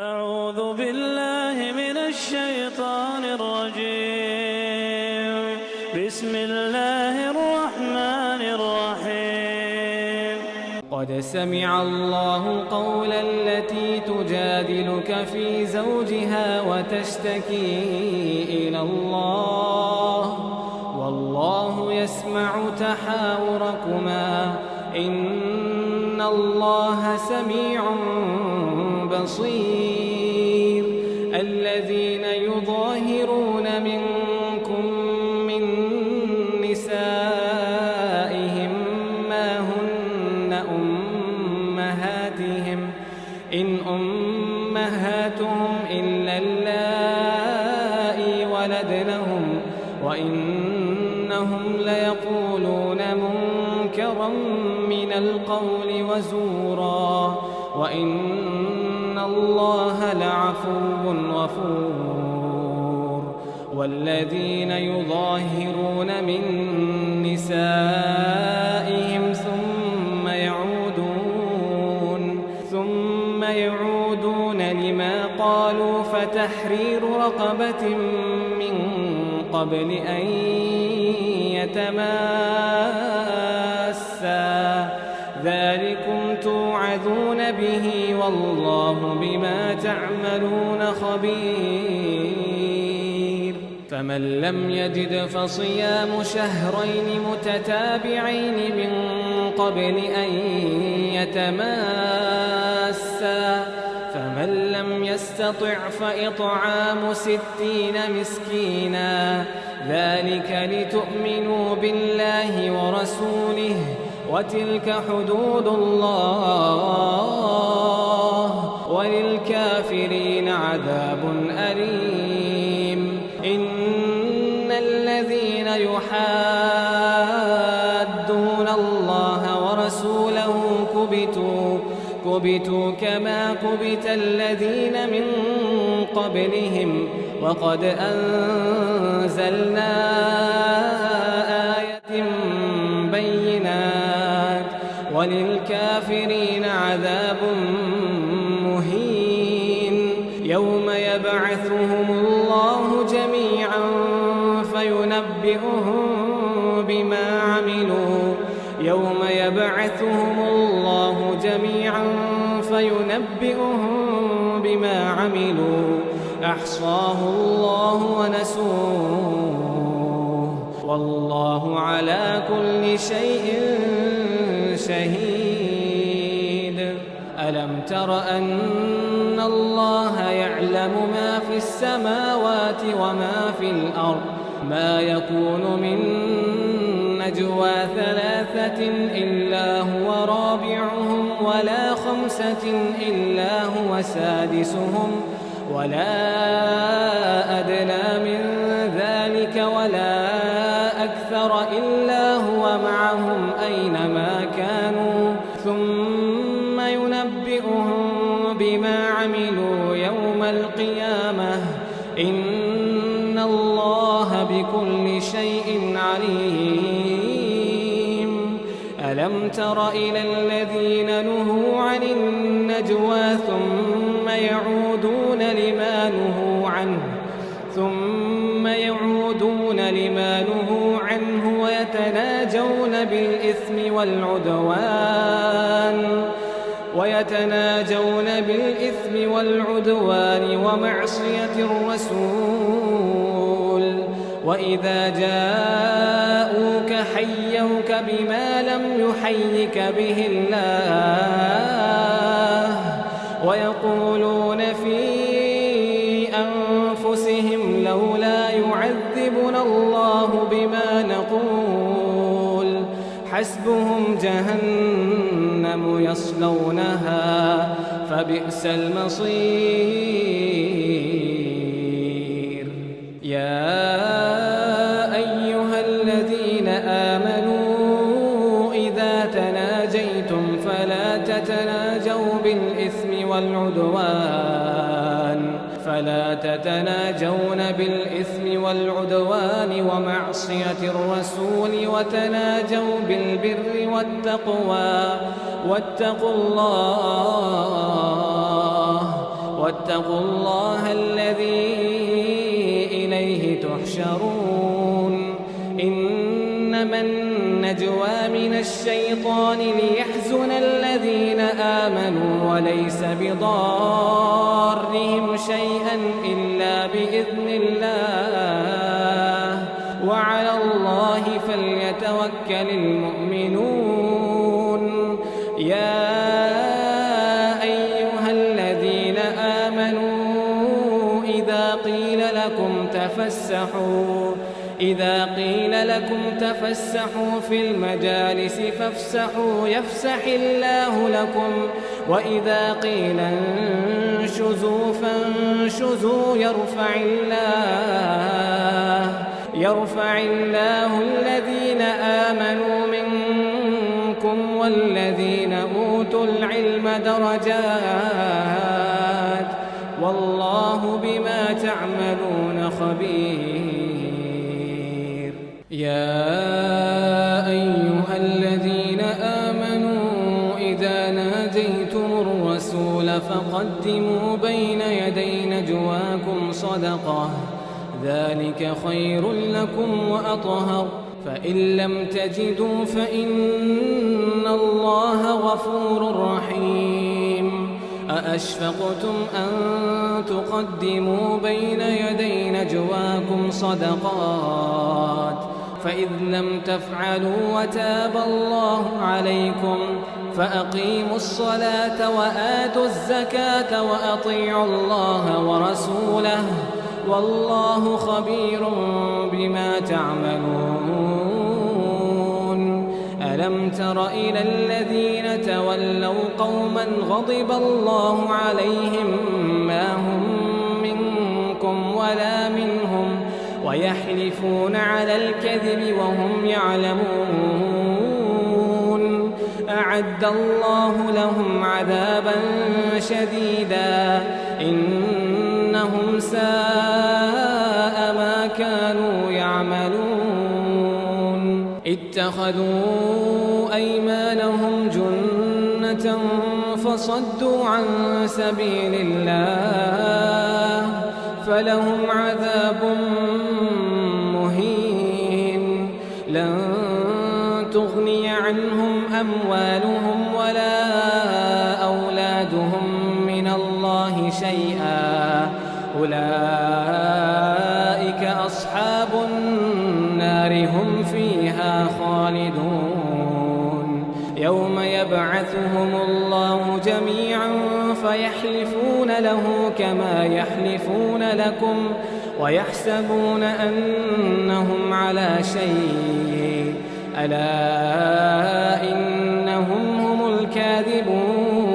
أعوذ بالله من الشيطان الرجيم. بسم الله الرحمن الرحيم. قد سمع الله قول التي تجادلك في زوجها وتشتكي إلى الله والله يسمع تحاوركما إن الله سميع بصير. الذين يظاهرون منكم من نسائهم ما هن أمهاتهم إن أمهاتهم إلا اللائي ولدنهم وإنهم ليقولون منكرا من القول وزورا وإن الله لعفو غفور. والذين يظاهرون من نسائهم ثم يعودون لما قالوا فتحرير رقبة من قبل أن يتماسا ذلكم توعظون به والله بما تعملون خبير. فمن لم يجد فصيام شهرين متتابعين من قبل أن يتماسا فمن لم يستطع فإطعام 60 مسكينا ذلك لتؤمنوا بالله ورسوله وتلك حدود الله وللكافرين عذاب أليم. إن الذين يحادون الله ورسوله كبتوا كما كبت الذين من قبلهم وقد أنزلنا آيات بينات وللكافرين عذاب مهين. يوم يبعثهم الله جميعا فينبئهم بما عملوا أحصاه الله ونسوه والله على كل شيء شهيد. ألم تر أن الله يعلم ما في السماوات وما في الأرض ما يكون من نجوى 3 إلا هو رابعهم ولا 5 إلا هو سادسهم ولا أدنى من ذلك ولا أكثر إلا هو معهم أينما كانوا ثم ينبئهم بما عملوا يوم القيامة إن الله بكل شيء عليم. ألم تر إلى الذين نهوا عن النجوى ثم يعودون لما نهوا عنه ويتناجون بالإثم والعدوان ومعصية الرسول وإذا جاءوك حيوك بما لم يحيك به الله ويقولون في أنفسهم لولا يعذبنا الله بما نقول حسبهم جهنم يصلونها فبئس المصير. يا أيها الذين آمنوا إذا تناجيتم فلا تتناجون بالإثم والعدوان ومعصية الرسول وتناجوا بالبر والتقوى واتقوا الله واتقوا الله الذي إليه تحشرون إنما النجوى من الشيطان ليحزن الذين آمنوا وليس بضارهم شيئا إلا بإذن الله وعلى الله فليتوكل المؤمنون يا أيها الذين آمنوا إذا قيل لكم تفسحوا في المجالس فافسحوا يفسح الله لكم وإذا قيل انشزوا فانشزوا يرفع الله الذين آمنوا منكم والذين أوتوا العلم درجات والله بما تعملون خبير يا أيها الذين آمنوا إذا ناجيتم الرسول فقدموا بين يدي نجواكم صدقة ذلك خير لكم وأطهر فإن لم تجدوا فإن الله غفور رحيم أأشفقتم أن تقدموا بين يدي نجواكم صدقات فإذ لم تفعلوا وتاب الله عليكم فأقيموا الصلاة وآتوا الزكاة وأطيعوا الله ورسوله والله خبير بما تعملون ألم تر إلى الذين تولوا قوما غضب الله عليهم ما هم منكم ولا منهم ويحلفون على الكذب وهم يعلمون أعد الله لهم عذابا شديدا إنهم ساء ما كانوا يعملون اتخذوا أيمانهم جنة فصدوا عن سبيل الله فلهم عذاب مهين لن تغني عنهم أموالهم ولا أولادهم من الله شيئا أولئك أصحاب النار هم فيها خالدون يوم يبعثهم الله جميعا فيحلفون له كما يحلفون لكم ويحسبون أنهم على شيء ألا إنهم هم الكاذبون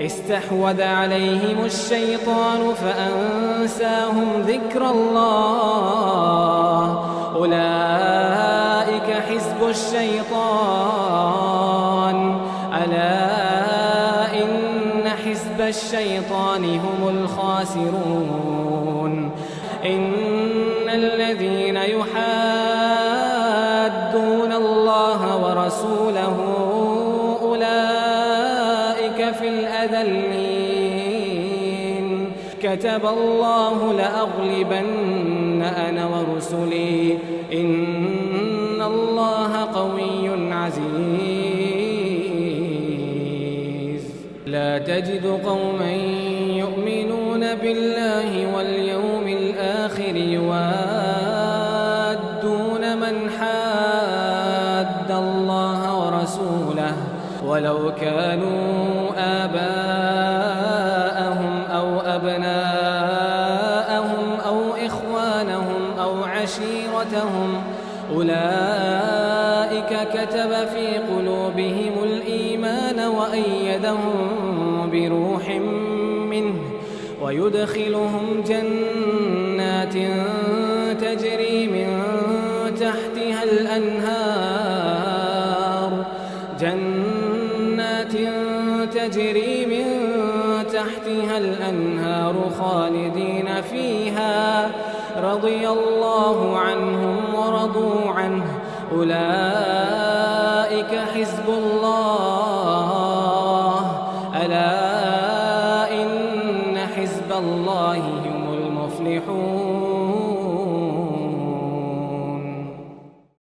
استحوذ عليهم الشيطان فأنساهم ذكر الله أولئك حزب الشيطان ألا إن حزب الشيطان هم الخاسرون إن الذين يحادون الله ورسوله أولئك في الأذلين كتب الله لأغلبن أنا ورسلي إن الله قوي عزيز لا تجد قوما يؤمنون بالله واليوم الآخر يوادون من حاد الله ورسوله ولو كانوا آباءهم أو أبناءهم أو إخوانهم أو عشيرتهم أولئك كتب في قلوبهم الإيمان وأيدهم بروح منه ويدخلهم جنات تجري من تحتها الأنهار خالدين فيها رضي الله عنهم ورضوا عنه أولئك حزب الله ألا إن حزب الله هم المفلحون